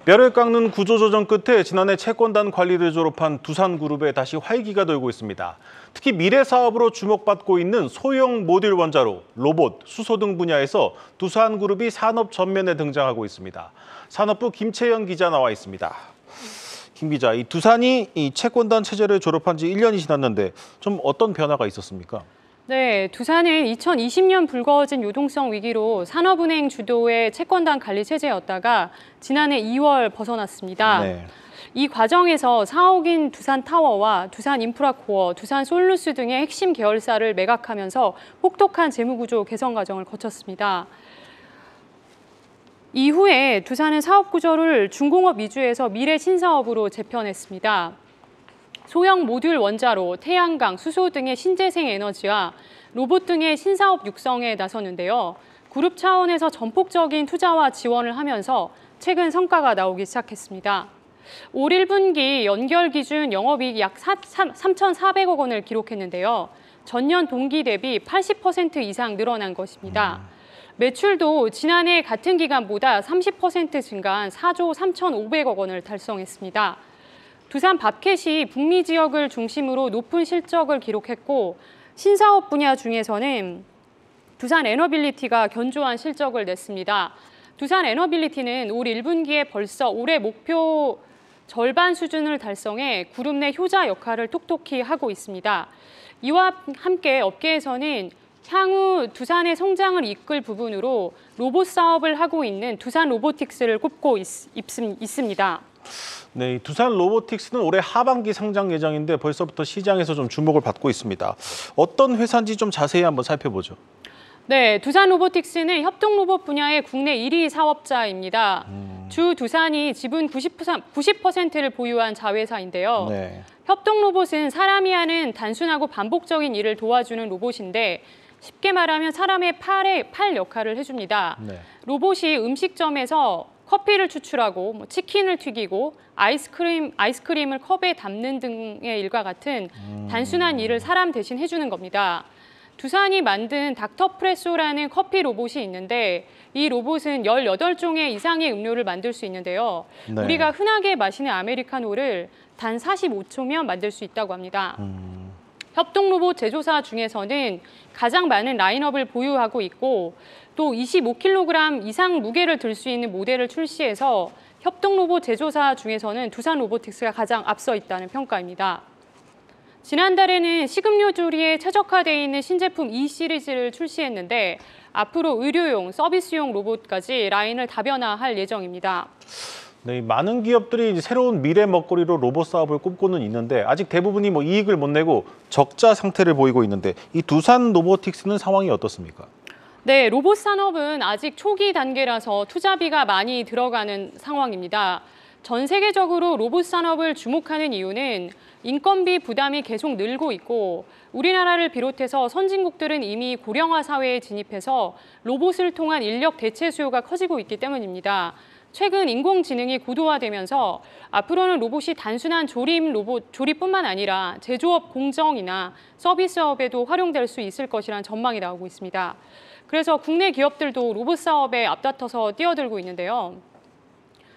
뼈를 깎는 구조조정 끝에 지난해 채권단 관리를 졸업한 두산그룹에 다시 활기가 돌고 있습니다. 특히 미래 사업으로 주목받고 있는 소형 모듈 원자로, 로봇, 수소 등 분야에서 두산그룹이 산업 전면에 등장하고 있습니다. 산업부 김채연 기자 나와 있습니다. 김 기자, 이 두산이 이 채권단 체제를 졸업한 지 1년이 지났는데 좀 어떤 변화가 있었습니까? 네, 두산은 2020년 불거진 유동성 위기로 산업은행 주도의 채권단 관리 체제였다가 지난해 2월 벗어났습니다. 네. 이 과정에서 사옥인 두산타워와 두산인프라코어, 두산솔루스 등의 핵심 계열사를 매각하면서 혹독한 재무구조 개선 과정을 거쳤습니다. 이후에 두산은 사업 구조를 중공업 위주에서 미래 신사업으로 재편했습니다. 소형 모듈 원자로, 태양광, 수소 등의 신재생 에너지와 로봇 등의 신사업 육성에 나섰는데요. 그룹 차원에서 전폭적인 투자와 지원을 하면서 최근 성과가 나오기 시작했습니다. 올 1분기 연결 기준 영업이익 약 3,400억 원을 기록했는데요. 전년 동기 대비 80% 이상 늘어난 것입니다. 매출도 지난해 같은 기간보다 30% 증가한 4조 3,500억 원을 달성했습니다. 두산 밥캣이 북미 지역을 중심으로 높은 실적을 기록했고 신사업 분야 중에서는 두산 에너빌리티가 견조한 실적을 냈습니다. 두산 에너빌리티는 올 1분기에 벌써 올해 목표 절반 수준을 달성해 그룹 내 효자 역할을 톡톡히 하고 있습니다. 이와 함께 업계에서는 향후 두산의 성장을 이끌 부분으로 로봇 사업을 하고 있는 두산 로보틱스를 꼽고 있습니다. 네, 두산 로보틱스는 올해 하반기 상장 예정인데 벌써부터 시장에서 좀 주목을 받고 있습니다. 어떤 회사인지 좀 자세히 한번 살펴보죠. 네, 두산 로보틱스는 협동 로봇 분야의 국내 1위 사업자입니다. 주 두산이 지분 90%를 보유한 자회사인데요. 네. 협동 로봇은 사람이 하는 단순하고 반복적인 일을 도와주는 로봇인데 쉽게 말하면 사람의 팔 역할을 해줍니다. 네. 로봇이 음식점에서 커피를 추출하고 치킨을 튀기고 아이스크림을 컵에 담는 등의 일과 같은 단순한 일을 사람 대신 해주는 겁니다. 두산이 만든 닥터프레소라는 커피 로봇이 있는데 이 로봇은 18종의 이상의 음료를 만들 수 있는데요. 네. 우리가 흔하게 마시는 아메리카노를 단 45초면 만들 수 있다고 합니다. 협동 로봇 제조사 중에서는 가장 많은 라인업을 보유하고 있고 또 25kg 이상 무게를 들 수 있는 모델을 출시해서 협동 로봇 제조사 중에서는 두산 로보틱스가 가장 앞서 있다는 평가입니다. 지난달에는 식음료 조리에 최적화되어 있는 신제품 E 시리즈를 출시했는데 앞으로 의료용, 서비스용 로봇까지 라인을 다변화할 예정입니다. 네, 많은 기업들이 이제 새로운 미래 먹거리로 로봇 사업을 꿈꾸는 있는데 아직 대부분이 이익을 못 내고 적자 상태를 보이고 있는데 이 두산 로보틱스는 상황이 어떻습니까? 네, 로봇 산업은 아직 초기 단계라서 투자비가 많이 들어가는 상황입니다. 전 세계적으로 로봇 산업을 주목하는 이유는 인건비 부담이 계속 늘고 있고 우리나라를 비롯해서 선진국들은 이미 고령화 사회에 진입해서 로봇을 통한 인력 대체 수요가 커지고 있기 때문입니다. 최근 인공지능이 고도화되면서 앞으로는 로봇이 단순한 조립뿐만 아니라 제조업 공정이나 서비스업에도 활용될 수 있을 것이라는 전망이 나오고 있습니다. 그래서 국내 기업들도 로봇 사업에 앞다퉈서 뛰어들고 있는데요.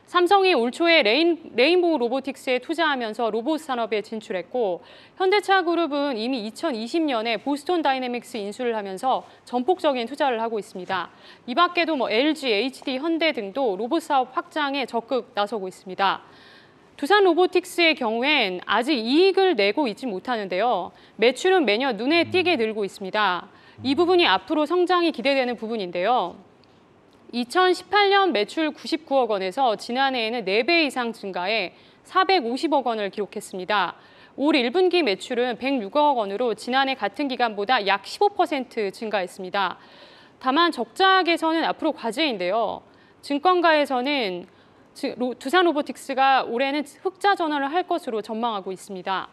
삼성이 올 초에 레인보우 로보틱스에 투자하면서 로봇 산업에 진출했고 현대차 그룹은 이미 2020년에 보스턴 다이내믹스 인수를 하면서 전폭적인 투자를 하고 있습니다. 이 밖에도 LG, HD, 현대 등도 로봇 사업 확장에 적극 나서고 있습니다. 두산 로보틱스의 경우엔 아직 이익을 내고 있지 못하는데요. 매출은 매년 눈에 띄게 늘고 있습니다. 이 부분이 앞으로 성장이 기대되는 부분인데요. 2018년 매출 99억 원에서 지난해에는 4배 이상 증가해 450억 원을 기록했습니다. 올 1분기 매출은 106억 원으로 지난해 같은 기간보다 약 15% 증가했습니다. 다만 적자 개선은 앞으로 과제인데요. 증권가에서는 두산 로보틱스가 올해는 흑자 전환을 할 것으로 전망하고 있습니다.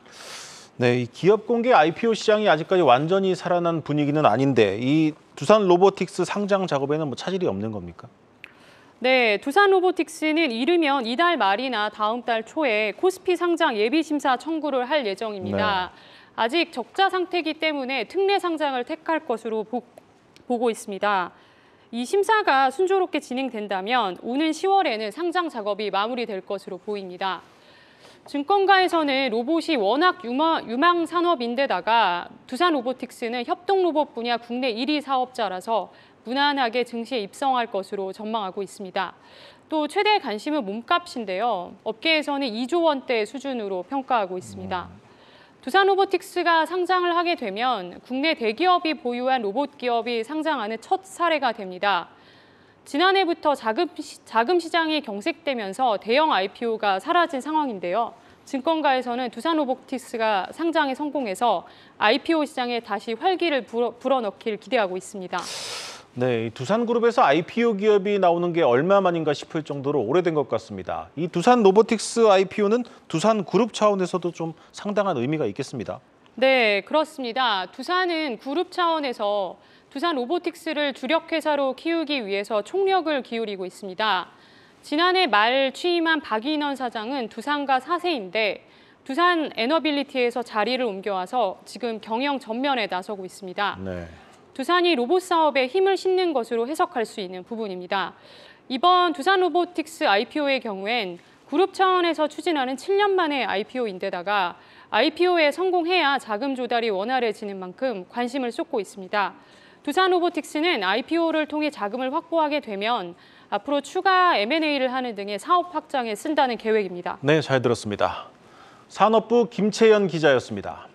네, 이 기업 공개 IPO 시장이 아직까지 완전히 살아난 분위기는 아닌데 이 두산 로보틱스 상장 작업에는 차질이 없는 겁니까? 네, 두산 로보틱스는 이르면 이달 말이나 다음 달 초에 코스피 상장 예비 심사 청구를 할 예정입니다. 네. 아직 적자 상태이기 때문에 특례 상장을 택할 것으로 보고 있습니다. 이 심사가 순조롭게 진행된다면 오는 10월에는 상장 작업이 마무리될 것으로 보입니다. 증권가에서는 로봇이 워낙 유망 산업인데다가 두산 로보틱스는 협동 로봇 분야 국내 1위 사업자라서 무난하게 증시에 입성할 것으로 전망하고 있습니다. 또 최대 관심은 몸값인데요. 업계에서는 2조 원대 수준으로 평가하고 있습니다. 두산 로보틱스가 상장을 하게 되면 국내 대기업이 보유한 로봇 기업이 상장하는 첫 사례가 됩니다. 지난해부터 자금 시장이 경색되면서 대형 IPO가 사라진 상황인데요. 증권가에서는 두산 로보틱스가 상장에 성공해서 IPO 시장에 다시 활기를 불어넣기를 기대하고 있습니다. 네, 이 두산그룹에서 IPO 기업이 나오는 게 얼마 만인가 싶을 정도로 오래된 것 같습니다. 이 두산 로보틱스 IPO는 두산그룹 차원에서도 좀 상당한 의미가 있겠습니다. 네, 그렇습니다. 두산은 그룹 차원에서 두산 로보틱스를 주력회사로 키우기 위해서 총력을 기울이고 있습니다. 지난해 말 취임한 박인원 사장은 두산과 4세인데 두산 에너빌리티에서 자리를 옮겨와서 지금 경영 전면에 나서고 있습니다. 네. 두산이 로봇 사업에 힘을 싣는 것으로 해석할 수 있는 부분입니다. 이번 두산 로보틱스 IPO의 경우엔 그룹 차원에서 추진하는 7년 만의 IPO인데다가 IPO에 성공해야 자금 조달이 원활해지는 만큼 관심을 쏟고 있습니다. 두산 로보틱스는 IPO를 통해 자금을 확보하게 되면 앞으로 추가 M&A를 하는 등의 사업 확장에 쓴다는 계획입니다. 네, 잘 들었습니다. 산업부 김채연 기자였습니다.